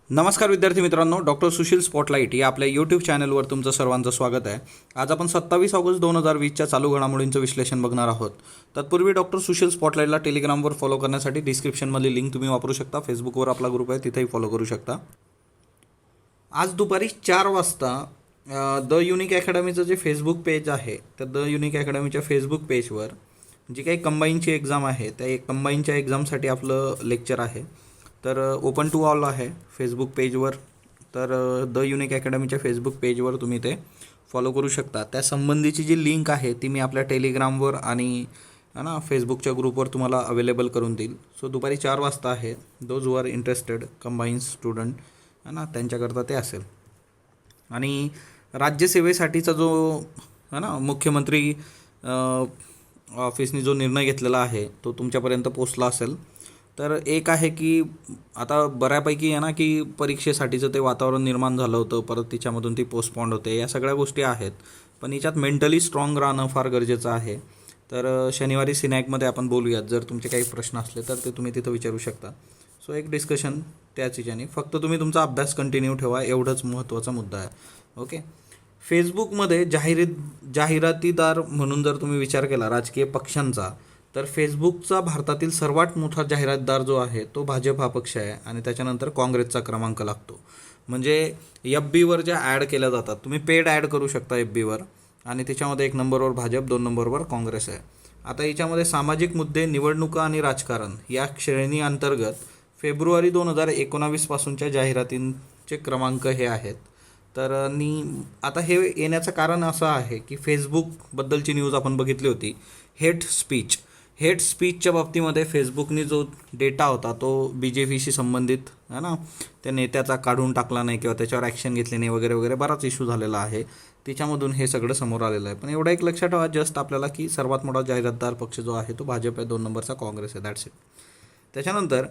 नमस्कार विद्यार्थी मित्रांनो, डॉक्टर सुशील स्पॉटलाईट या आपल्या यूट्यूब चॅनलवर तुमचं सर्वांचं स्वागत आहे. आज आपण 27 ऑगस्ट 2020च्या चालू घडामोडींचं विश्लेषण बघणार आहोत. तत्पूर्वी डॉक्टर सुशील स्पॉटलाईटला टेलिग्रामवर फॉलो करण्यासाठी डिस्क्रिप्शनमधली लिंक तुम्ही वापरू शकता. फेसबुकवर आपला ग्रुप आहे, तिथेही फॉलो करू शकता. आज दुपारी 4 वाजता द युनिक अकॅडमीचं जे फेसबुक पेज आहे, तर द युनिक अकॅडमीच्या फेसबुक पेजवर जी काही कंबाईनची एक्झाम आहे, त्या कंबाईनच्या एक्झामसाठी आपलं लेक्चर आहे. तर ओपन टू ऑल आहे फेसबुक पेजवर. तर द युनिक अकॅडमीच्या फेसबुक पेजवर तुम्ही ते फॉलो करू शकता. त्या संबंधीची जी लिंक आहे ती मी आपल्या टेलिग्रामवर आणि फेसबुकच्या ग्रुपवर तुम्हाला अवेलेबल करून देईल. सो दुपारी 4 वाजता आहे. Those who are interested combine student त्यांच्याकरता ते असेल. आणि राज्यसेवेसाठीचा जो मुख्यमंत्री ऑफिसने जो निर्णय घेतलेला आहे तो तुमच्यापर्यंत पोचला असेल. तर एक आहे की आता बऱ्यापैकी की परीक्षेसाठीचं ते वातावरण निर्माण झालं होतं, परत तिच्यामधून ती पोस्टपॉन्ड होते, या सगळ्या गोष्टी आहेत. पण याच्यात मेंटली स्ट्रॉंग राहणं फार गरजेचं आहे. तर शनिवारी सिनॅकमध्ये आपण बोलूयात. जर तुमचे काही प्रश्न असले तर ते तुम्ही तिथं विचारू शकता. सो एक डिस्कशन त्याच हिच्याने. फक्त तुम्ही तुमचा अभ्यास कंटिन्यू ठेवा, एवढंच महत्त्वाचा मुद्दा आहे. ओके. फेसबुकमध्ये जाहिरातीदार म्हणून जर तुम्ही विचार केला राजकीय पक्षांचा, तर फेसबुकचा भारतातील सर्वात मोठा जाहिरातदार जो आहे तो भाजप हा पक्ष आहे. आणि त्याच्यानंतर काँग्रेसचा क्रमांक लागतो. म्हणजे FBवर ज्या ॲड केल्या जातात, तुम्ही पेड ॲड करू शकता FBवर, आणि त्याच्यामध्ये 1 नंबरवर भाजप, 2 नंबरवर काँग्रेस आहे. आता याच्यामध्ये सामाजिक मुद्दे, निवडणुका आणि राजकारण या श्रेणी अंतर्गत फेब्रुवारी 2019 पासूनच्या जाहिरातींचे क्रमांक हे आहेत. तर आता हे येण्याचं कारण असं आहे की फेसबुकबद्दलची न्यूज आपण बघितली होती. हेट स्पीचच्या बाबतीमध्ये फेसबुकने जो डेटा होता तो BJPशी संबंधित त्या नेत्याचा काढून टाकला नाही किंवा त्याच्यावर ॲक्शन घेतली नाही वगैरे वगैरे बराच इश्यू झालेला आहे. त्याच्यामधून हे सगळं समोर आलेलं आहे. पण एवढं एक लक्षात ठेवा जस्ट आपल्याला की सर्वात मोठा जाहिरातदार पक्ष जो आहे तो भाजप आहे, 2 नंबरचा काँग्रेस आहे. That's it. त्याच्यानंतर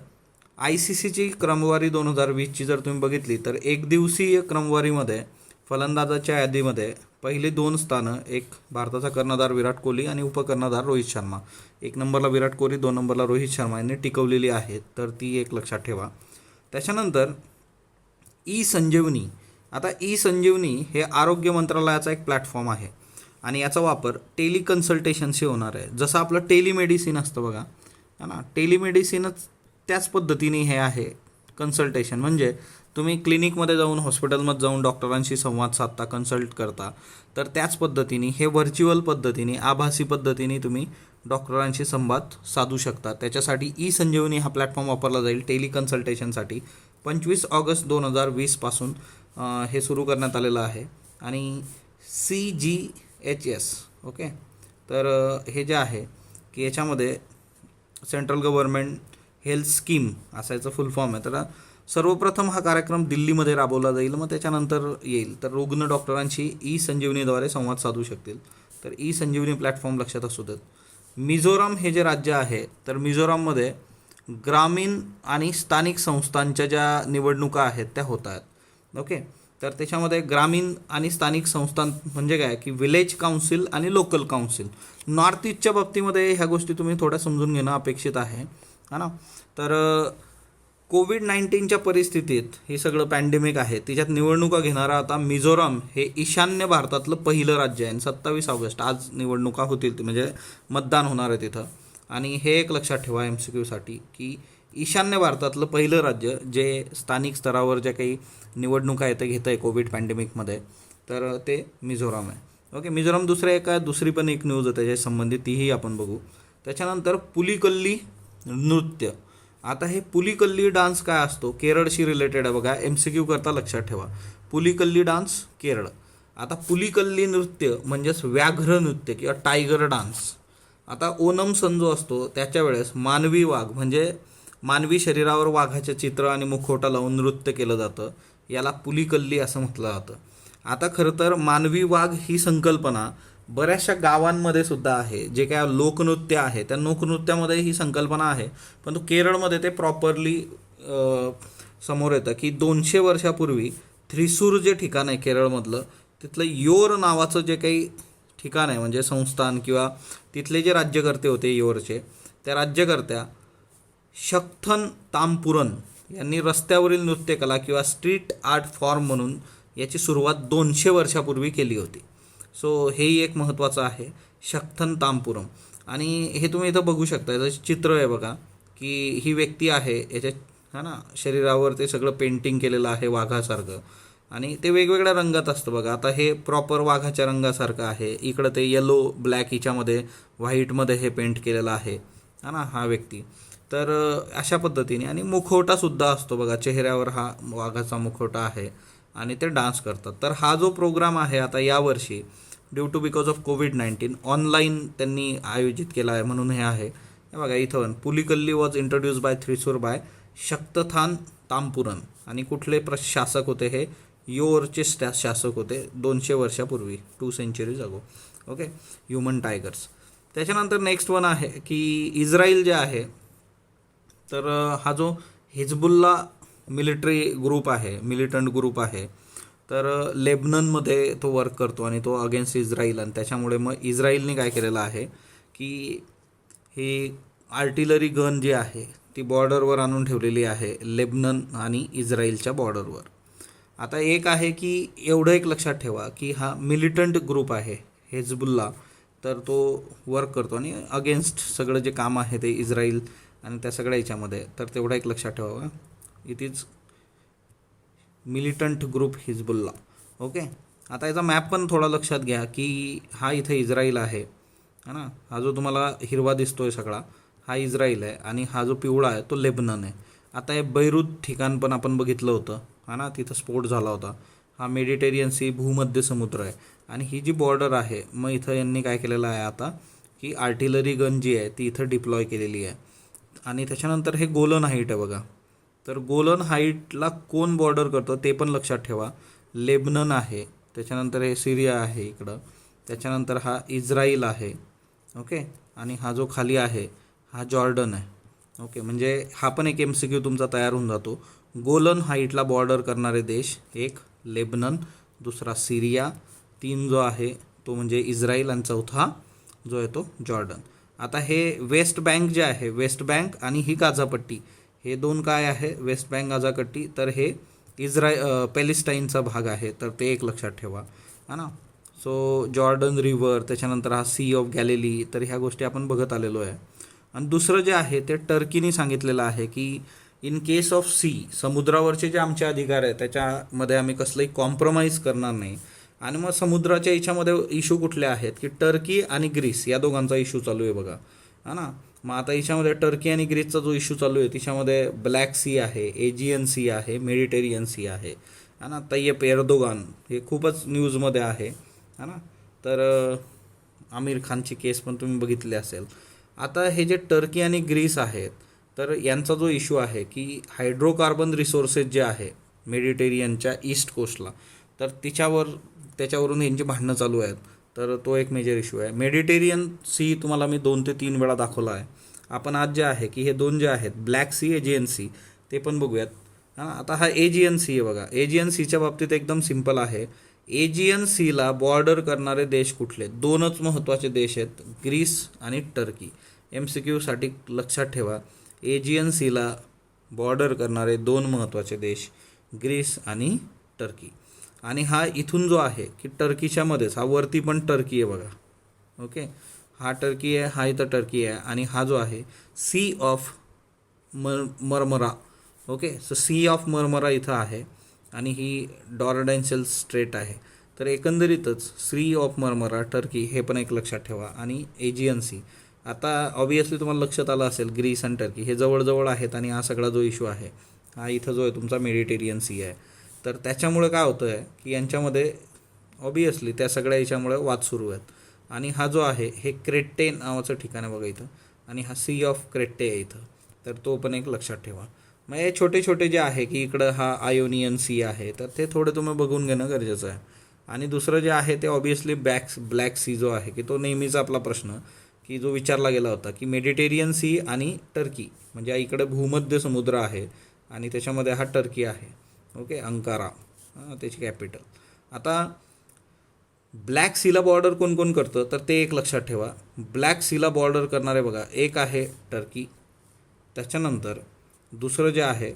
ICCची क्रमवारी 2020ची जर तुम्ही बघितली तर एक दिवसीय क्रमवारीमध्ये फलंदाजाच्या यादीमध्ये पहिली 2 स्थानं, एक भारताचा कर्णधार विराट कोहली आणि उपकर्णधार रोहित शर्मा. 1 नंबरला विराट कोहली, 2 नंबरला रोहित शर्मा यांनी टिकवलेली आहे. तर ती एक लक्षात ठेवा. त्याच्यानंतर ई-संजीवनी. आता ई-संजीवनी हे आरोग्य मंत्रालयाचा एक प्लॅटफॉर्म आहे आणि याचा वापर टेलिकन्सल्टेशनशी होणार आहे. जसं आपलं टेलिमेडिसिन असतं बघा, टेलिमेडिसिनच त्याच पद्धतीने हे आहे कन्सल्टेशन. म्हणजे तुम्ही क्लिनिकमध्ये जाऊन, हॉस्पिटलमध्ये जाऊन डॉक्टरांशी संवाद साधता, कन्सल्ट करता, तर त्याच पद्धतीने हे व्हर्च्युअल पद्धतीने, आभासी पद्धतीने तुम्ही डॉक्टरांशी संवाद साधू शकता. त्याच्यासाठी ई-संजीवनी हा प्लॅटफॉर्म वापरला जाईल टेलिकन्सल्टेशनसाठी. 25 ऑगस्ट 2020 पासून हे सुरू करण्यात आलेलं आहे. आणि CGHS. ओके. तर हे जे आहे की याच्यामध्ये सेंट्रल गव्हर्नमेंट हेल्थ स्कीम असायचं फुल फॉर्म आहे. तर सर्वप्रथम हा कार्यक्रम दिल्लीमध्ये राबवला जाईल, मग त्याच्यानंतर येईल. तर रुग्ण डॉक्टरांशी ई-संजीवनीद्वारे संवाद साधू शकतील. तर ई-संजीवनी प्लॅटफॉर्म लक्षात असू देत. मिझोराम हे जे राज्य आहे, तर मिझोराममध्ये ग्रामीण आणि स्थानिक संस्थांच्या ज्या निवडणुका आहेत त्या होत आहेत. ओके. तर त्याच्यामध्ये ग्रामीण आणि स्थानिक संस्थां म्हणजे काय की विलेज काउन्सिल आणि लोकल काउन्सिल. नॉर्थ ईस्टच्या बाबतीमध्ये ह्या गोष्टी तुम्ही थोड्या समजून घेणं अपेक्षित आहे तर कोविड-19च्या परिस्थितीत हे सगळं पॅन्डेमिक आहे, त्याच्यात निवडणुका घेणारा आता मिझोराम हे ईशान्य भारतातलं पहिलं राज्य आहे. 27 ऑगस्ट आज निवडणुका होतील, म्हणजे मतदान होणार आहे तिथं. आणि हे एक लक्षात ठेवा MCQसाठी की ईशान्य भारतातलं पहिलं राज्य जे स्थानिक स्तरावर ज्या काही निवडणुका आहे ते घेतं आहे कोविड पॅन्डेमिकमध्ये, तर ते मिझोराम आहे. ओके. मिझोराम दुसरी पण एक न्यूज आहे त्याच्या संबंधित, तीही आपण बघू. त्याच्यानंतर पुलिकल्ली नृत्य. आता हे पुलिकल्ली डान्स काय असतो, केरळशी रिलेटेड आहे बघा. MCQ करता लक्षात ठेवा. पुलिकल्ली डान्स केरळ. आता पुलिकल्ली नृत्य म्हणजेच व्याघ्र नृत्य किंवा टायगर डान्स. आता ओनम सण जो असतो त्याच्या वेळेस मानवी वाघ म्हणजे मानवी शरीरावर वाघाचे चित्र आणि मुखवटा लावून नृत्य केलं जातं. याला पुलिकल्ली असं म्हटलं जातं. आता खरं तर मानवी वाघ ही संकल्पना बऱ्याचशा गावांमध्ये सुद्धा आहे. जे काय लोकनृत्य आहे त्या लोकनृत्यामध्ये ही संकल्पना आहे, पण केरळमध्ये ते प्रॉपरली समोर येतं की 200 वर्षापूर्वी थ्रिसूर जे ठिकाण आहे केरळमधलं, तिथलं योर नावाचं जे काही ठिकाण आहे म्हणजे संस्थान किंवा तिथले जे राज्यकर्ते होते योरचे, त्या राज्यकर्त्या शक्थन तामपुरन यांनी रस्त्यावरील नृत्यकला किंवा स्ट्रीट आर्ट फॉर्म म्हणून याची सुरुवात 200 वर्षापूर्वी केली होती. सो हेही एक महत्त्वाचं आहे, शक्थन तांपुरम. आणि हे तुम्ही इथं बघू शकता, याचं चित्र आहे बघा, की ही व्यक्ती आहे, याच्या हा ना शरीरावर ते सगळं पेंटिंग केलेलं आहे वाघासारखं, आणि ते वेगवेगळ्या रंगात असतं बघा. आता हे प्रॉपर वाघाच्या रंगासारखं आहे, इकडं ते येलो ब्लॅक हिच्यामध्ये व्हाईटमध्ये हे पेंट केलेलं आहे हा ना हा व्यक्ती. तर अशा पद्धतीने, आणि मुखवटासुद्धा असतो बघा, चेहऱ्यावर हा वाघाचा मुखवटा आहे आणि ते डान्स करतात. तर हा जो प्रोग्राम आहे आता यावर्षी ड्यू टू बिकॉज ऑफ कोविड-19 ऑनलाईन त्यांनी आयोजित केला आहे, म्हणून हे आहे. हे बघा इथं Pulikali was introduce by Thrissur by Sakthan Thampuran. आणि कुठले शासक होते, हे योरचे शासक होते 200 वर्षापूर्वी, 2 centuries अगो. Okay, human tigers. त्याच्यानंतर नेक्स्ट वन आहे की इस्रायल जे आहे, तर हा जो हिजबुल्ला मिलिटरी ग्रुप आहे, मिलिटंट ग्रुप आहे, तर लेबननमध्ये तो वर्क करतो आणि तो अगेन्स्ट इस्रायल. आणि त्याच्यामुळे मग इस्रायलने काय केलेलं आहे की ही आर्टिलरी गन जी आहे ती बॉर्डरवर आणून ठेवलेली आहे, लेबनन आणि इस्रायलच्या बॉर्डरवर. आता एक आहे की एवढं एक लक्षात ठेवा की हा मिलिटंट ग्रुप आहे हिजबुल्ला, तर तो वर्क करतो आणि अगेन्स्ट सगळं जे काम आहे ते इस्रायल आणि त्या सगळ्या याच्यामध्ये, तर तेवढं एक लक्षात ठेवा, it is militant group Hezbollah. Okay, आता याचा मॅप पण थोडा लक्षात घ्या की हा इथे इस्रायल आहे ना, हा जो तुम्हाला हिरवा दिसतोय सगळा हा इस्रायल आहे, आणि हा जो पिवळा आहे तो लेबनन आहे. आता हे बैरूत ठिकाण पण आपण बघितलं होतं हा ना, तिथं स्फोट झाला होता. हा मेडिटेरियन सी, भूमध्य समुद्र आहे. आणि ही जी बॉर्डर आहे, मग इथं यांनी काय केलेलं आहे आता की आर्टिलरी गन जी आहे ती इथं डिप्लॉय केलेली आहे. आणि त्याच्यानंतर हे गोलन हाईट आहे बघा, तर गोलन हाईटला कोण बॉर्डर करतं ते पण लक्षात ठेवा, लेबनन आहे. त्याच्यानंतर हे सिरिया आहे इकडं, त्याच्यानंतर हा इस्रायल आहे. ओके, आणि हा जो खाली आहे हा जॉर्डन आहे. ओके, म्हणजे हा पण एक MCQ तुमचा तयार होऊन जातो. गोलन हाईटला बॉर्डर करणारे देश, एक लेबनन, दुसरा सिरिया, 3 जो आहे तो म्हणजे इस्रायल, आणि चौथा जो आहे तो जॉर्डन. आता हे वेस्ट बँक जे आहे, वेस्ट बँक आणि ही गाझापट्टी, हे दोन काय आहे, वेस्ट बँक गाझापट्टी, तर हे पॅलेस्टाईनचा भाग आहे, तर ते एक लक्षात ठेवा हा ना. सो जॉर्डन रिव्हर, त्याच्यानंतर हा सी ऑफ गॅलिली, तर ह्या गोष्टी आपण बघत आलेलो आहे. आणि दुसरं जे आहे ते टर्कीने सांगितलेलं आहे की इन केस ऑफ सी, समुद्रावरचे जे आमचे अधिकार आहे त्याच्यामध्ये आम्ही कसलंही कॉम्प्रोमाइज करणार नाही. आणि मग समुद्राच्या याच्यामध्ये इश्यू कुठले आहेत की टर्की आणि ग्रीस या दोघांचा इश्यू चालू आहे बघा हा ना. मग आता याच्यामध्ये टर्की आणि ग्रीसचा जो इश्यू चालू आहे त्याच्यामध्ये ब्लॅक सी आहे, एजियन सी आहे, मेडिटेरियन सी आहे हा ना. तय्यप एर्दोगान हे खूपच न्यूजमध्ये आहे हा ना. तर आमिर खानची केस पण तुम्ही बघितली असेल. आता हे जे टर्की आणि ग्रीस आहेत, तर यांचा जो इश्यू आहे की हायड्रोकार्बन रिसोर्सेस जे आहे मेडिटेरियनच्या ईस्ट कोस्टला, तर त्याच्यावरून यांची भांडणं चालू आहेत. तर तो एक मेजर इश्यू आहे. मेडिटेरियन सी तुम्हाला मी 2 ते 3 वेळा दाखवला आहे. आपण आज जे आहे की हे दोन जे आहेत ब्लॅक सी, एजियन सी, ते पण बघूयात हां. आता हा एजियन सी आहे बघा. एजियन सीच्या बाबतीत एकदम सिम्पल आहे. एजियन सीला बॉर्डर करणारे देश कुठले, 2च महत्त्वाचे देश आहेत, ग्रीस आणि टर्की. MCQसाठी लक्षात ठेवा, एजियन सीला बॉर्डर करणारे 2 महत्त्वाचे देश, ग्रीस आणि टर्की. आणि हा इथून जो आहे की टर्कीच्या मध्येच, हा वरती पण टर्की आहे बघा. ओके, हा टर्की आहे, हा इथं टर्की आहे, आणि हा जो आहे sea of Marmara. Okay, so sea of Marmara इथं आहे, आणि ही डॉर्डेन्शल स्ट्रेट आहे. तर एकंदरीतच सी ऑफ मरमरा, टर्की, हे पण एक लक्षात ठेवा. आणि एजियन सी, आता ऑब्वियसली तुम्हाला लक्षात आलं असेल ग्रीस आणि टर्की हे जवळजवळ आहेत, आणि हा सगळा जो इश्यू आहे हा इथं जो आहे तुमचा मेडिटेरियन सी आहे. तर त्याच्यामुळे काय होतं आहे की यांच्यामध्ये ऑब्वियसली त्या सगळ्या याच्यामुळे वाद सुरू आहेत. आणि हा जो आहे हे क्रेट्टे नावाचं ठिकाण आहे बघा इथं, आणि हा सी ऑफ क्रेट्टे आहे इथं, तर तो पण एक लक्षात ठेवा. मग हे छोटे छोटे जे आहे की इकडं हा आयोनियन सी आहे, तर ते थोडं तुम्ही बघून घेणं गरजेचं आहे. आणि दुसरं जे आहे ते ऑब्वियसली ब्लॅक सी जो आहे की तो नेहमीचा आपला प्रश्न की जो विचारला गेला होता की मेडिटेरियन सी आणि टर्की, म्हणजे इकडे भूमध्य समुद्र आहे आणि त्याच्यामध्ये हा टर्की आहे. ओके, अंकारा त्याची कॅपिटल. आता ब्लॅक सीला बॉर्डर कोण कोण करतं, तर ते एक लक्षात ठेवा. ब्लॅक सीला बॉर्डर करणारे बघा, एक आहे टर्की, त्याच्यानंतर दुसरं जे आहे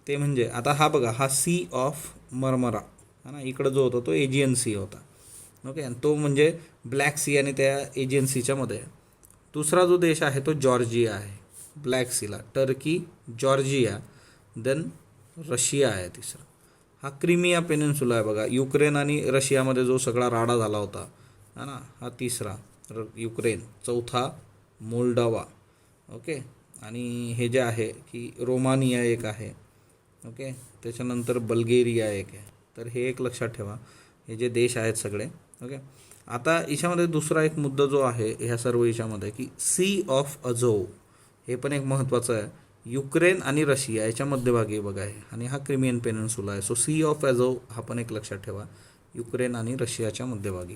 ते म्हणजे आता हा बघा, हा सी ऑफ मर्मरा है ना, इकडं जो होता तो एजियन सी होता. ओके, आणि तो म्हणजे ब्लॅक सी आणि त्या एजियन सीच्या मध्ये. दुसरा जो देश आहे तो जॉर्जिया आहे, ब्लॅक सीला. टर्की, जॉर्जिया, देन रशिया आहे तिसरा. हा क्रिमिया पेनिन्सुला आहे बघा, युक्रेन आणि रशियामध्ये जो सगळा राडा झाला होता है ना, हा तिसरा युक्रेन. चौथा मोल्डोवा. ओके, आणि हे जे आहे की रोमानिया एक आहे. ओके, त्याच्यानंतर बल्गेरिया एक आहे. तर हे एक लक्षात ठेवा, हे जे देश आहेत सगळे. ओके, आता याच्यामध्ये दुसरा एक मुद्दा जो आहे ह्या सर्व याच्यामध्ये की सी ऑफ अझोव, हे पण एक महत्त्वाचं आहे. युक्रेन आणि रशिया याच्या मध्यभागी बघा आहे, आणि हा क्रिमियन पेनिन्सुला आहे. सो सी ऑफ अझोव हा पण एक लक्षात ठेवा, युक्रेन आणि रशियाच्या मध्यभागी.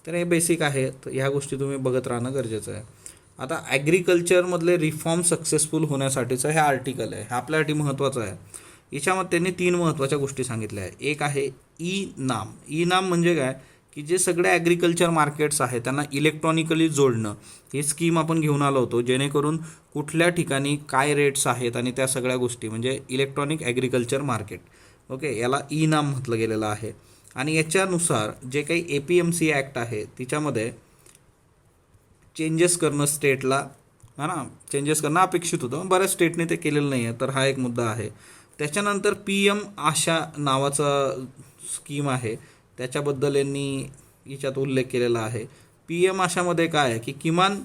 तर हे बेसिक आहे, तर ह्या गोष्टी तुम्ही बघत राहणं गरजेचं आहे. आता ॲग्रिकल्चरमधले रिफॉर्म सक्सेसफुल होण्यासाठीचं हे आर्टिकल आहे, हे आपल्यासाठी महत्त्वाचं आहे. याच्यामध्ये त्यांनी 3 महत्त्वाच्या गोष्टी सांगितल्या आहे. एक आहे ई नाम. ई नाम म्हणजे काय की जे सगळे ॲग्रिकल्चर मार्केट्स आहेत त्यांना इलेक्ट्रॉनिकली जोडणं, ही स्कीम आपण घेऊन आलो होतो, जेणेकरून कुठल्या ठिकाणी काय रेट्स आहेत आणि त्या सगळ्या गोष्टी, म्हणजे इलेक्ट्रॉनिक ॲग्रिकल्चर मार्केट. ओके, याला ई नाम म्हटलं गेलेलं आहे. आणि याच्यानुसार जे काही APMC ॲक्ट आहे तिच्यामध्ये चेंजेस करणं स्टेटला है ना, चेंजेस करणं अपेक्षित होतं. बऱ्याच स्टेटने ते केलेलं नाही आहे, तर हा एक मुद्दा आहे. त्याच्यानंतर PM आशा नावाचा स्कीम आहे, त्याच्याबद्दल यांनी याच्यात उल्लेख केलेला आहे. PM आशामध्ये काय आहे की किमान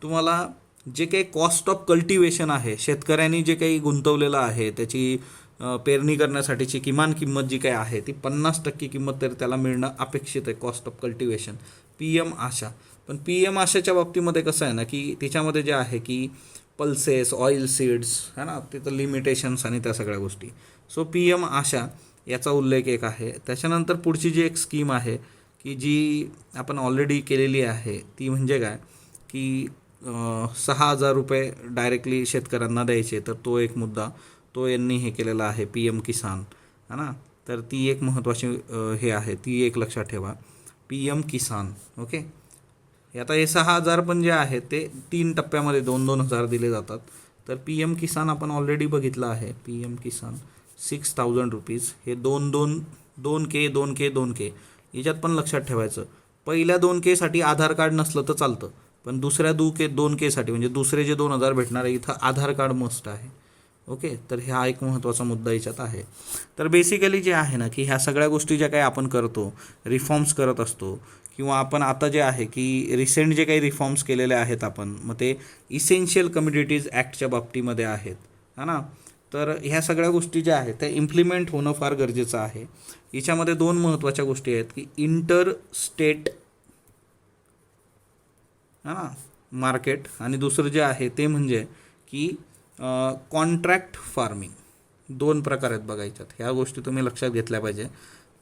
तुम्हाला जे काही कॉस्ट ऑफ कल्टिवेशन आहे, शेतकऱ्यांनी जे काही गुंतवलेलं आहे त्याची पेरणी करण्यासाठीची किमान किंमत जी काही आहे ती 50% किंमत तर त्याला मिळणं अपेक्षित आहे, कॉस्ट ऑफ कल्टिवेशन. PM आशा. पण PM आशाच्या बाबतीमध्ये कसं आहे ना की तिच्यामध्ये जे आहे की पल्सेस, ऑइल सीड्स है ना, तिथं लिमिटेशन्स आणि त्या सगळ्या गोष्टी. सो PM आशा याचा उल्लेख एक आहे. त्याच्यानंतर पुढची जी एक स्कीम आहे की जी आपण ऑलरेडी केलेली आहे ती म्हणजे काय की 6,000 रुपये डायरेक्टली शेतकऱ्यांना द्यायचे, तर तो एक मुद्दा तो यांनी हे केलेला आहे, PM किसान है ना. तर ती एक महत्त्वाची हे आहे, ती एक लक्षात ठेवा, PM किसान. ओके, आता हे 6,000 पण जे आहे ते 3 टप्प्यामध्ये 2-2 हजार दिले जातात. तर PM किसान आपण ऑलरेडी बघितलं आहे, PM किसान 6,000 रुपीज. हे 2K 2K याच्यात पण लक्षात ठेवायचं, पहिल्या 2K आधार कार्ड नसलं तर चालतं, पण दुसऱ्या 2K म्हणजे दुसरे जे 2,000 भेटणार आहे इथं आधार कार्ड मस्ट आहे. ओके, तर हा एक महत्त्वाचा मुद्दा याच्यात आहे. तर बेसिकली जे आहे ना की ह्या सगळ्या गोष्टी ज्या काही आपण करतो, रिफॉर्म्स करत असतो, किंवा आपण आता जे आहे की रिसेंट जे काही रिफॉर्म्स केलेले आहेत आपण, मग ते इसेन्शियल कम्युनिटीज ॲक्टच्या बाबतीमध्ये आहेत है ना. तर ह्या सगळ्या गोष्टी ज्या आहेत त्या इम्प्लिमेंट होणं फार गरजेचं आहे. याच्यामध्ये 2 महत्त्वाच्या गोष्टी आहेत की इंटर स्टेट है ना मार्केट, आणि दुसरं जे आहे ते म्हणजे की कॉन्ट्रॅक्ट फार्मिंग. 2 प्रकार आहेत बघायच्यात, ह्या गोष्टी तुम्ही लक्षात घेतल्या पाहिजे.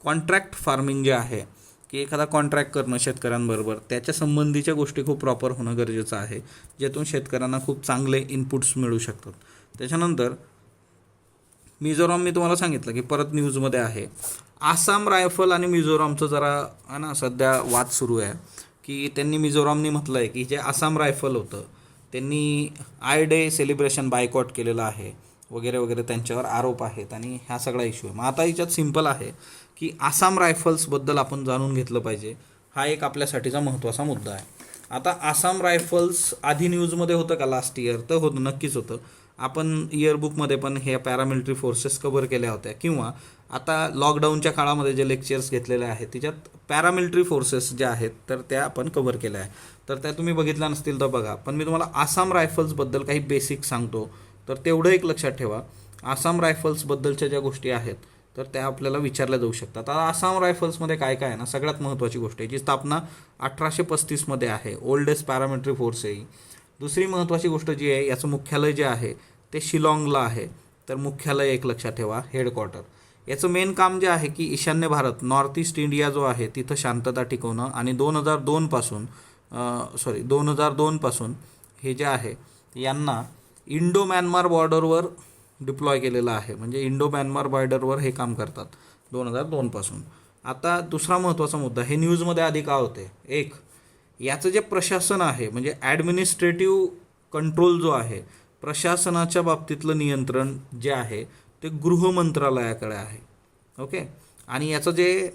कॉन्ट्रॅक्ट फार्मिंग जे आहे की एखादा कॉन्ट्रॅक्ट करणं शेतकऱ्यांबरोबर, त्याच्या संबंधीच्या गोष्टी खूप प्रॉपर होणं गरजेचं आहे, ज्यातून शेतकऱ्यांना खूप चांगले इनपुट्स मिळू शकतात. त्याच्यानंतर मिझोराम, मी तुम्हाला सांगितलं की परत न्यूजमध्ये आहे, आसाम रायफल आणि मिझोरामचं जरा है ना सध्या वाद सुरू आहे की त्यांनी मिझोरामनी म्हटलं आहे की जे आसाम रायफल होतं त्यांनी आय डे सेलिब्रेशन बायकॉट केलेलं आहे वगैरे वगैरे, त्यांच्यावर आरोप आहेत आणि हा सगळा इश्यू आहे. मग आता याच्यात सिम्पल आहे की आसाम रायफल्सबद्दल आपण जाणून घेतलं पाहिजे, हा एक आपल्यासाठीचा महत्त्वाचा मुद्दा आहे. आता आसाम रायफल्स आधी न्यूजमध्ये होतं का लास्ट इयर, तर होतं, नक्कीच होतं. आपण इयरबुकमध्ये पण हे पॅरामिलिटरी फोर्सेस कव्हर केल्या होत्या, किंवा आता लॉकडाऊनच्या काळामध्ये जे लेक्चर्स घेतलेले आहेत त्याच्यात पॅरामिलिटरी फोर्सेस ज्या आहेत तर त्या आपण कव्हर केल्या आहे. तर त्या तुम्ही बघितल्या नसतील तर बघा. पण मी तुम्हाला आसाम रायफल्सबद्दल काही बेसिक सांगतो, तर तेवढं एक लक्षात ठेवा. आसाम रायफल्सबद्दलच्या ज्या गोष्टी आहेत तर त्या आपल्याला विचारल्या जाऊ शकतात. आता आसाम रायफल्समध्ये काय काय आहे ना, सगळ्यात महत्त्वाची गोष्ट आहे, जी स्थापना 1835 आहे, ओल्डेस्ट पॅरामिलिटरी फोर्स आहे. दुसरी महत्त्वाची गोष्ट जी आहे, याचं मुख्यालय जे आहे ते शिलाँगला आहे. तर मुख्यालय एक लक्षात ठेवा, हेडक्वार्टर. याचं मेन काम जे आहे की ईशान्य भारत, नॉर्थ ईस्ट इंडिया जो आहे तिथं शांतता टिकवणं, आणि 2002 पासून हे जे आहे यांना इंडो म्यानमार बॉर्डरवर डिप्लॉय केलेलं आहे, म्हणजे इंडो म्यानमार बॉर्डरवर हे काम करतात 2002 पासून. आता दुसरा महत्त्वाचा मुद्दा, हे न्यूजमध्ये आधी का होते, एक याचं जे प्रशासन आहे म्हणजे ॲडमिनिस्ट्रेटिव्ह कंट्रोल जो आहे, प्रशासनाच्या बाबतीतलं नियंत्रण जे आहे ते गृह मंत्रालयाकडे आहे. ओके. आणि याचं जे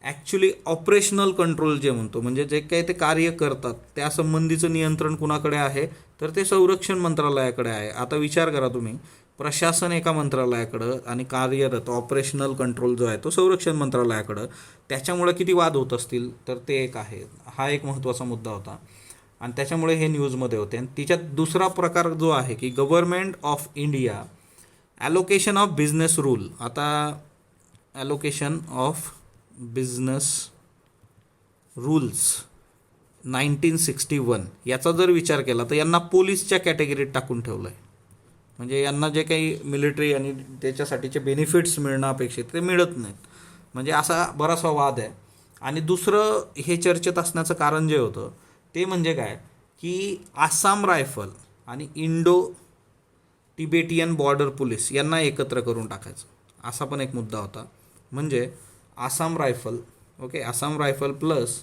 ॲक्च्युली ऑपरेशनल कंट्रोल जे म्हणतो, म्हणजे जे काही ते कार्य करतात त्यासंबंधीचं नियंत्रण कुणाकडे आहे, तर ते संरक्षण मंत्रालयाकडे आहे. आता विचार करा तुम्ही, प्रशासन एका मंत्रालयाकडं आणि कार्यरत ऑपरेशनल कंट्रोल जो आहे तो संरक्षण मंत्रालयाकडं. त्याच्यामुळे किती वाद होत असतील, तर ते एक आहे. हा एक महत्त्वाचा मुद्दा होता आणि त्याच्यामुळे हे न्यूजमध्ये होते. आणि तिच्यात दुसरा प्रकार जो आहे की government of India allocation of business rule. आता ॲलोकेशन ऑफ बिझनेस रूल्स 1961 याचा जर विचार केला तर यांना पोलीसच्या कॅटेगरीत टाकून ठेवलं आहे. म्हणजे यांना जे काही मिलिटरी आणि त्याच्यासाठीचे बेनिफिट्स मिळणं अपेक्षित ते मिळत नाहीत. म्हणजे असा बराचसा वाद आहे. आणि दुसरं हे चर्चेत असण्याचं कारण जे होतं ते म्हणजे काय, की आसाम रायफल आणि इंडो तिबेटियन बॉर्डर पोलीस यांना एकत्र करून टाकायचं, असा पण एक मुद्दा होता. म्हणजे Assam rifle, okay, Assam rifle plus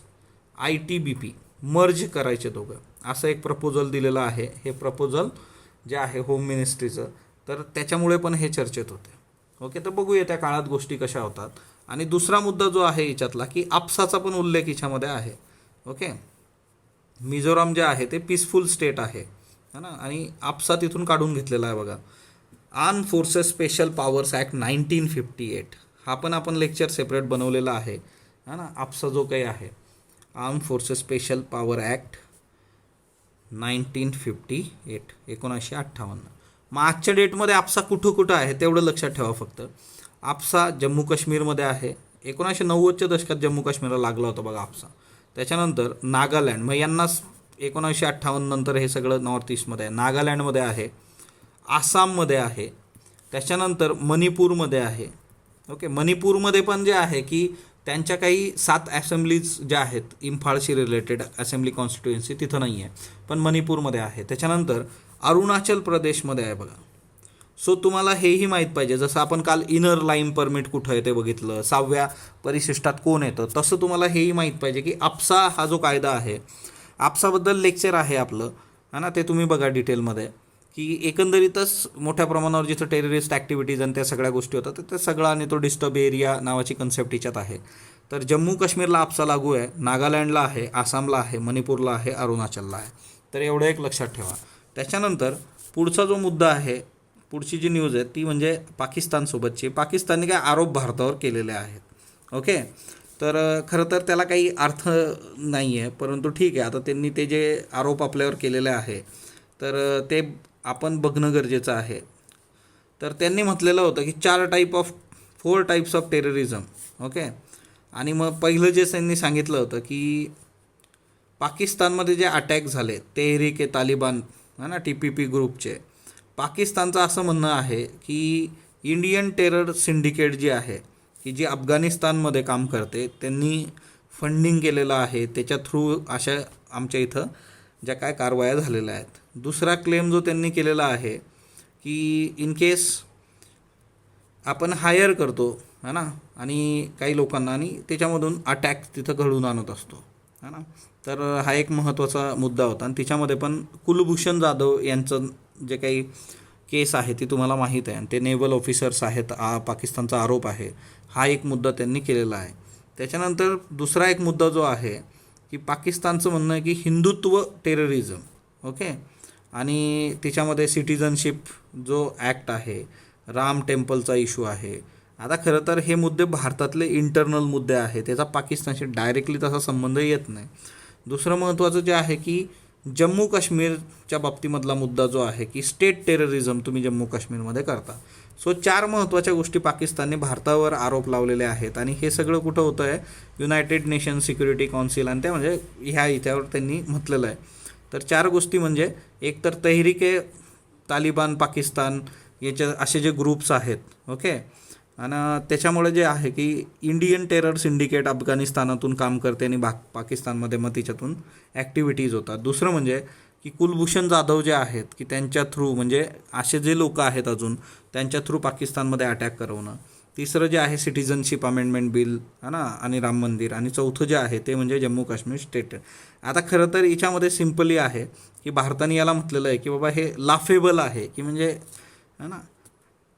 ITBP merge करायचे दोघं, असं एक प्रपोजल दिलेलं आहे. हे प्रपोजल जे आहे होम मिनिस्ट्रीचं, तर त्याच्यामुळे पण हे चर्चेत होते. ओके. तर बघूया त्या काळात गोष्टी कशा होतात. आणि दुसरा मुद्दा जो आहे याच्यातला की आपसाचा पण उल्लेख याच्यामध्ये आहे. ओके. मिझोराम जे आहे ते पीसफुल स्टेट आहे ना, आणि आपसा तिथून काढून घेतलेला आहे बघा. Arm forces special powers act 1958 हा पण आपण लेक्चर सेपरेट बनवलेला आहे ना. आपसा जो काही आहे arm forces special power act 1958 1958. मग आजच्या डेटमध्ये आपसा कुठं कुठं आहे तेवढं लक्षात ठेवा फक्त. आपसा जम्मू काश्मीरमध्ये आहे. 1990च्या दशकात जम्मू काश्मीरला लागला होता बघा आपसा. त्याच्यानंतर नागालँड, मग यांनाच 1958 नंतर हे सगळं नॉर्थ ईस्टमध्ये आहे. नागालँडमध्ये आहे, आसाममध्ये आहे, त्याच्यानंतर मणिपूरमध्ये आहे. ओके. मणिपूरमध्ये पण जे आहे की त्यांच्या काही 7 असेंब्लीज ज्या आहेत इम्फाळशी रिलेटेड असेंब्ली कॉन्स्टिट्युएन्सी तिथं नाही आहे, पण मणिपूरमध्ये आहे. त्याच्यानंतर अरुणाचल प्रदेशमध्ये आहे बघा. सो तुम्हाला हेही माहीत पाहिजे, जसं आपण काल इनर लाईन परमिट कुठं आहे ते बघितलं, 6व्या परिशिष्टात कोण येतं, तसं तुम्हाला हेही माहीत पाहिजे की आपसा हा जो कायदा आहे, आपसाबद्दल लेक्चर आहे आपलं है ना, ते तुम्ही बघा डिटेलमध्ये, की एकंदरीतच मोठ्या प्रमाणावर जिथं टेररिस्ट ॲक्टिव्हिटीज आणि त्या सगळ्या गोष्टी होतात तर ते सगळं, आणि तो डिस्टर्ब एरिया नावाची कन्सेप्ट याच्यात आहे. तर जम्मू काश्मीरला आपसा लागू आहे, नागालँडला आहे, आसामला आहे, मणिपूरला आहे, अरुणाचलला आहे. तर एवढं एक लक्षात ठेवा. त्याच्यानंतर पुढचा जो मुद्दा आहे, पुढची जी न्यूज आहे ती म्हणजे पाकिस्तानसोबतची. पाकिस्तानने काय आरोप भारतावर केलेले आहेत. ओके. तर खरं तर त्याला काही अर्थ नाही आहे, परंतु ठीक आहे, आता त्यांनी ते जे आरोप आपल्यावर केलेले आहे तर ते आपण बघणं गरजेचं आहे. तर त्यांनी म्हटलेलं होतं की 4 टाईप्स ऑफ टेररिझम. ओके. आणि मग पहिलं जे त्यांनी सांगितलं होतं की पाकिस्तानमध्ये जे अटॅक झाले तेहरीक ए तालिबान है ना, TPP ग्रुपचे, पाकिस्तानचं असं म्हणणं आहे की इंडियन टेरर सिंडिकेट जी आहे की जी अफगाणिस्तानमध्ये काम करते त्यांनी फंडिंग केलेलं आहे, त्याच्या थ्रू अशा आमच्या इथं ज्या काय कारवाया झालेल्या आहेत. दुसरा क्लेम जो त्यांनी केलेला आहे की इन केस आपण हायर करतो है ना आणि काही लोकांना, आणि त्याच्यामधून अटॅक तिथं घडवून आणत असतो है ना. तर हा एक महत्त्वाचा मुद्दा होता. आणि तिच्यामध्ये पण कुलभूषण जाधव यांचं जे काही केस आहे ती तुम्हाला माहीत आहे, आणि ते नेव्हल ऑफिसर्स आहेत, पाकिस्तानचा आरोप आहे. हा एक मुद्दा त्यांनी केलेला आहे. त्याच्यानंतर दुसरा एक मुद्दा जो आहे की पाकिस्तानचं म्हणणं आहे की हिंदुत्व टेररिझम. ओके. आणि त्याच्यामध्ये सिटिझनशिप जो ॲक्ट आहे, राम टेम्पलचा इश्यू आहे. आता खरं तर हे मुद्दे भारतातले इंटरनल मुद्दे आहे, त्याचा पाकिस्तानशी डायरेक्टली तसा संबंध येत नाही. दुसरं महत्त्वाचं जे आहे की जम्मू काश्मीरच्या बाबतीमधला मुद्दा जो आहे की स्टेट टेररिझम तुम्ही जम्मू काश्मीरमध्ये करता. सो 4 महत्त्वाच्या गोष्टी पाकिस्तानने भारतावर आरोप लावलेले आहेत, आणि हे सगळं कुठं होतं आहे, युनायटेड नेशन सिक्युरिटी काउन्सिल, आणि त्या म्हणजे ह्या इथ्यावर त्यांनी म्हटलेलं आहे. तर 4 गोष्टी म्हणजे एक तर तहरीके तालिबान पाकिस्तान याचे असे जे ग्रुप्स आहेत. ओके. आणि त्याच्यामुळे जे आहे की इंडियन टेरर सिंडिकेट अफगाणिस्तानातून काम करते आणि पाकिस्तानमध्ये मग तिच्यातून ॲक्टिव्हिटीज होतात. दुसरं म्हणजे की कुलभूषण जाधव जे आहेत की त्यांच्या थ्रू, म्हणजे असे जे लोक आहेत अजून त्यांच्या थ्रू पाकिस्तानमध्ये अटॅक करवणं. तिसरं जे आहे सिटिझनशिप अमेंडमेंट बिल है ना, आणि राम मंदिर. आणि चौथं जे आहे ते म्हणजे जम्मू काश्मीर स्टेट. आता खरं तर याच्यामध्ये सिम्पली आहे की भारताने याला म्हटलेलं आहे की बाबा हे लाफेबल आहे, की म्हणजे है ना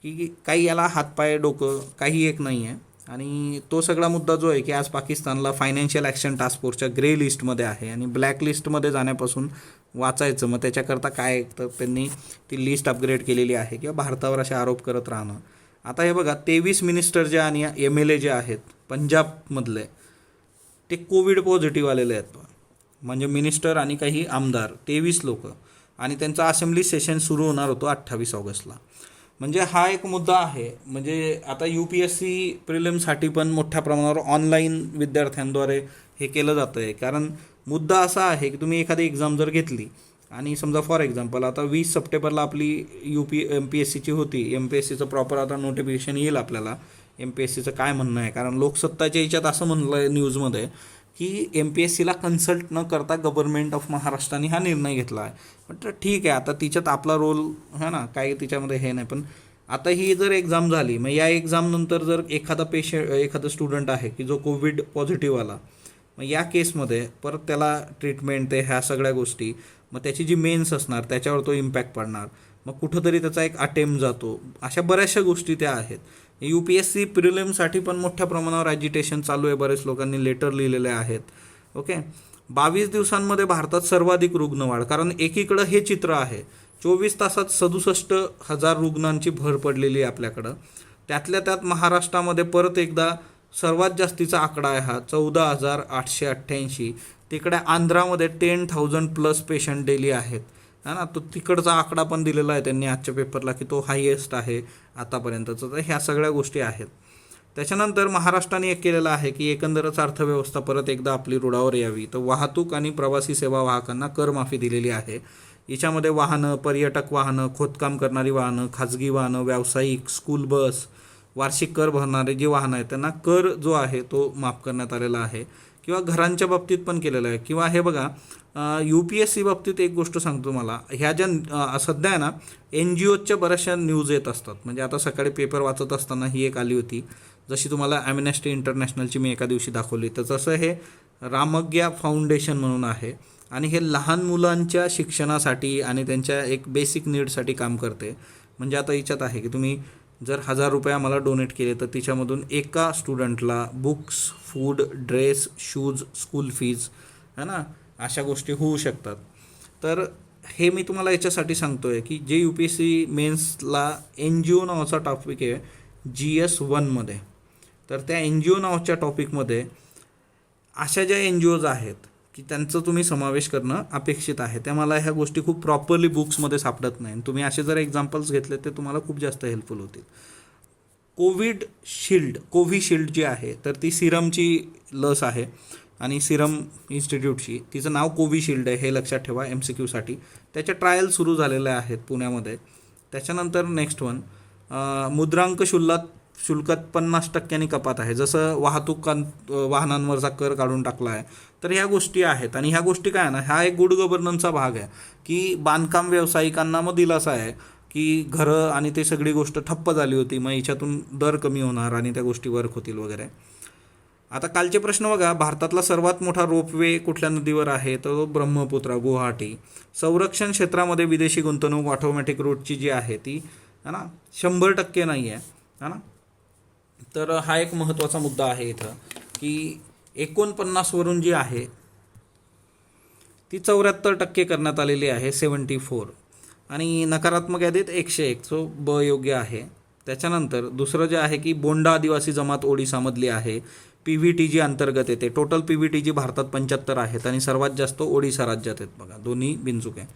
की काही याला हातपाय डोकं काही एक नाही आहे. आणि तो सगळा मुद्दा जो आहे की आज पाकिस्तानला फायनान्शियल ॲक्शन टास्क फोर्सच्या ग्रे लिस्टमध्ये आहे आणि ब्लॅक लिस्टमध्ये जाण्यापासून वाचायचं. मग त्याच्याकरता काय, तर त्यांनी ती लिस्ट अपग्रेड केलेली आहे किंवा भारतावर असे आरोप करत राहणं. आता हे बघा, 23 मिनिस्टर जे आणि MLA जे आहेत पंजाबमधले, ते कोविड पॉझिटिव्ह आलेले आहेत. म्हणजे मिनिस्टर आणि काही आमदार 23 लोक, आणि त्यांचा असेंब्ली सेशन सुरू होणार होतो 28 ऑगस्टला. म्हणजे हा एक मुद्दा आहे. म्हणजे आता UPSC प्रिलिमसाठी पण मोठ्या प्रमाणावर ऑनलाईन विद्यार्थ्यांद्वारे हे केलं जातं आहे. कारण मुद्दा असा आहे की तुम्ही एखादी एक्झाम जर घेतली आणि समजा फॉर एक्झाम्पल आता 20 सप्टेंबरला आपली MPSCची होती. MPSCचं प्रॉपर आता नोटिफिकेशन येईल आपल्याला, MPSCचं काय म्हणणं आहे. कारण लोकसत्ताच्या याच्यात असं म्हणलं आहे न्यूजमध्ये की MPSCला कन्सल्ट न करता गव्हर्नमेंट ऑफ महाराष्ट्राने हा निर्णय घेतला आहे. म्हटलं ठीक आहे, आता तिच्यात आपला रोल है ना, काही तिच्यामध्ये हे नाही. पण आता ही जर एक्झाम झाली, मग या एक्झामनंतर जर एखादा स्टुडंट आहे की जो कोविड पॉझिटिव्ह आला, मग या केसमध्ये परत त्याला ट्रीटमेंट ते ह्या सगळ्या गोष्टी, मग त्याची जी मेन्स असणार त्याच्यावर तो इम्पॅक्ट पडणार. मग कुठंतरी त्याचा एक अटेम्प्ट जातो. अशा बऱ्याचशा गोष्टी त्या आहेत. UPSC प्रिलिमसाठी पण मोठ्या प्रमाणावर ॲजिटेशन चालू आहे. बरेच लोकांनी लेटर लिहिलेले आहेत. ओके, 22 दिवसांमध्ये भारतात सर्वाधिक रुग्णवाढ. कारण एकीकडं हे चित्र आहे, 24 तासात 67,000 रुग्णांची भर पडलेली आहे आपल्याकडं. त्यातल्या त्यात महाराष्ट्रामध्ये परत एकदा सर्वात जास्तीचा आकडा आहे हा, 14,888. तिकडे आंध्रामध्ये 10,000 प्लस पेशंट डेली आहेत, है ना. तो तिकडचा आकडा पण दिलेला आहे त्यांनी आजच्या पेपरला की तो हायेस्ट आहे आतापर्यंतचा. तर ह्या सगळ्या गोष्टी आहेत. त्याच्यानंतर महाराष्ट्राने एक केलेलं आहे की एकंदरच अर्थव्यवस्था परत एकदा आपली रुळावर यावी, तर वाहतूक आणि प्रवासी सेवा वाहकांना करमाफी दिलेली आहे. याच्यामध्ये वाहनं, पर्यटक वाहनं, खोदकाम करणारी वाहनं, खाजगी वाहनं, व्यावसायिक, स्कूल बस, वार्षिक कर भरणारे जे वाहनं आहेत त्यांना कर जो आहे तो माफ करण्यात आलेला आहे. किंवा घरांच्या बाबतीत पण केलेलं आहे. किंवा हे बघा, UPSC बाबतीत एक गोष्ट सांगतो मला, ह्या ज्या सध्या आहे ना NGOच्या बऱ्याचशा न्यूज येत असतात. म्हणजे आता सकाळी पेपर वाचत असताना ही एक आली होती, जशी तुम्हाला ॲम्नेस्टी इंटरनॅशनलची मी एका दिवशी दाखवली. तर तसं हे रामग्या फाउंडेशन म्हणून आहे आणि हे लहान मुलांच्या शिक्षणासाठी आणि त्यांच्या एक बेसिक नीडसाठी काम करते. म्हणजे आता याच्यात आहे की तुम्ही जर 1,000 रुपये आम्हाला डोनेट केले तर तिच्यामधून एका स्टुडंटला books, food, dress, shoes, school fees, है ना, अशा गोष्टी होऊ शकतात. तर हे मी तुम्हाला याच्यासाठी सांगतो आहे की जे UPSC मेन्सला NGO नावाचा टॉपिक आहे GS1मध्ये, तर त्या NGO नावाच्या टॉपिकमध्ये अशा ज्या NGOज आहेत की त्यांचं तुम्ही समावेश करणं अपेक्षित आहे. त्या मला ह्या गोष्टी खूप प्रॉपरली बुक्समध्ये सापडत नाही. तुम्ही असे जर एक्झाम्पल्स घेतले ते तुम्हाला खूप जास्त हेल्पफुल होतील. कोविशिल्ड जी आहे तर ती सिरमची लस आहे आणि सिरम इन्स्टिट्यूटची, तिचं नाव कोविशिल्ड आहे हे लक्षात ठेवा MCQसाठी. त्याच्या ट्रायल सुरू झालेल्या आहेत पुण्यामध्ये. त्याच्यानंतर नेक्स्ट वन, मुद्रांक शुल्कात 50% कपात आहे. जसं वाहनांवरचा कर काढून टाकला आहे, तर ह्या गोष्टी आहेत. आणि ह्या गोष्टी काय ना, हा एक गुड गव्हर्नन्सचा भाग आहे की बांधकाम व्यावसायिकांना मग दिलासा आहे की घरं आणि ते सगळी गोष्ट ठप्प झाली होती, मग याच्यातून दर कमी होणार आणि त्या गोष्टी वर्क होतील वगैरे. आता कालचे प्रश्न बघा, भारतातला सर्वात मोठा रोपवे कुठल्या नदीवर आहे, तर ब्रह्मपुत्रा, गुवाहाटी. संरक्षण क्षेत्रामध्ये विदेशी गुंतवणूक ऑटोमॅटिक रूटची जी आहे ती, है ना, 100% नाही आहे, है ना. तर हा एक महत्त्वाचा मुद्दा आहे इथं की 49वरून जी आहे ती 74% करण्यात आलेली आहे, 74. आणि नकारात्मक यादीत 101, जो ब योग्य आहे. त्याच्यानंतर दुसरं जे आहे की बोंडा आदिवासी जमात ओडिसामधली आहे, PVTG अंतर्गत येते. टोटल PVTG भारतात 75 आहेत आणि सर्वात जास्त ओडिसा राज्यात आहेत. बघा, दोन्ही बिनचूक आहे.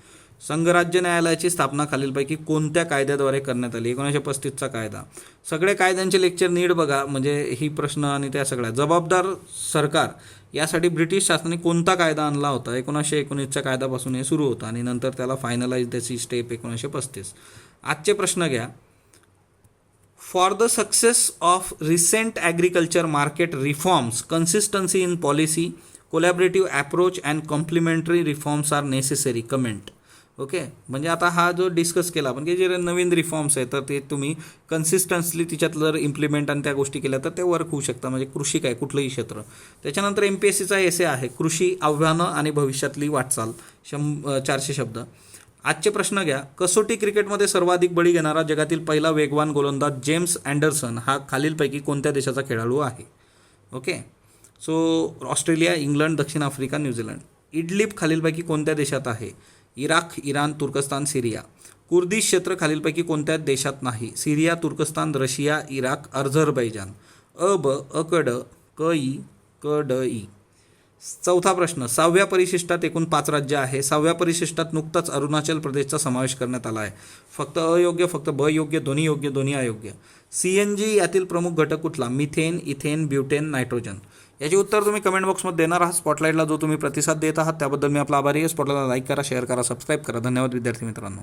संघराज्य न्यायालयाची स्थापना खालीलपैकी कोणत्या कायद्याद्वारे करण्यात आली? 1935चा कायदा. सगळे कायद्यांचे लेक्चर नीट बघा, म्हणजे ही प्रश्न आणि त्या सगळ्या. जबाबदार सरकार यासाठी ब्रिटिश शासनाने कोणता कायदा आणला होता? 1919च्या कायद्यापासून हे सुरू होतं आणि नंतर त्याला फायनलाइज त्याची स्टेप 1935. आजचे प्रश्न घ्या. For the success of recent agriculture market reforms, consistency in policy, collaborative approach and complementary reforms are necessary. Comment. Okay, म्हणजे आता हा जो डिस्कस केला आपण की जे नवीन रिफॉर्म्स आहे तर ते तुम्ही कन्सिस्टन्सली तिच्यात जर इम्प्लिमेंट आणि त्या गोष्टी केल्या तर ते वर्क होऊ शकतं. म्हणजे कृषी काय, कुठलंही क्षेत्र. त्याच्यानंतर MPSCचा एसे आहे कृषी आव्हानं आणि भविष्यातली वाटचाल, 400 शब्द. आजचे प्रश्न घ्या. कसोटी क्रिकेटमध्ये सर्वाधिक बळी घेणारा जगातील पहिला वेगवान गोलंदाज जेम्स अँडरसन हा खालीलपैकी कोणत्या देशाचा खेळाडू आहे? ओके, सो ऑस्ट्रेलिया, इंग्लंड, दक्षिण आफ्रिका, न्यूझीलंड. इडलिब खालीलपैकी कोणत्या देशात आहे? इराक, इराण, तुर्कस्तान, सिरिया. कुर्दिश क्षेत्र खालीलपैकी कोणत्या देशात नाही? सिरिया, तुर्कस्तान, रशिया, इराक, अझरबैजान. अ ब अ क ड क ई क ड ई. चौथा प्रश्न. 6व्या परिशिष्टात एकूण 5 राज्य आहे. 6व्या परिशिष्टात नुकताच अरुणाचल प्रदेशचा समावेश करण्यात आला आहे. फक्त अयोग्य, फक्त ब योग्य, दोन्ही योग्य, दोन्ही अयोग्य. CNG यातील प्रमुख घटक कुठला? Methane, ethane, butane, nitrogen. याची उत्तर तुम्ही कमेंट बॉक्समध्ये देणार आहात. स्पॉटलाईटला जो तुम्ही प्रतिसाद देत आहात त्याबद्दल मी आपला आभारी आहे. स्पॉटलाईटला लाईक करा, शेअर करा, सबस्क्राईब करा. धन्यवाद विद्यार्थी मित्रांनो.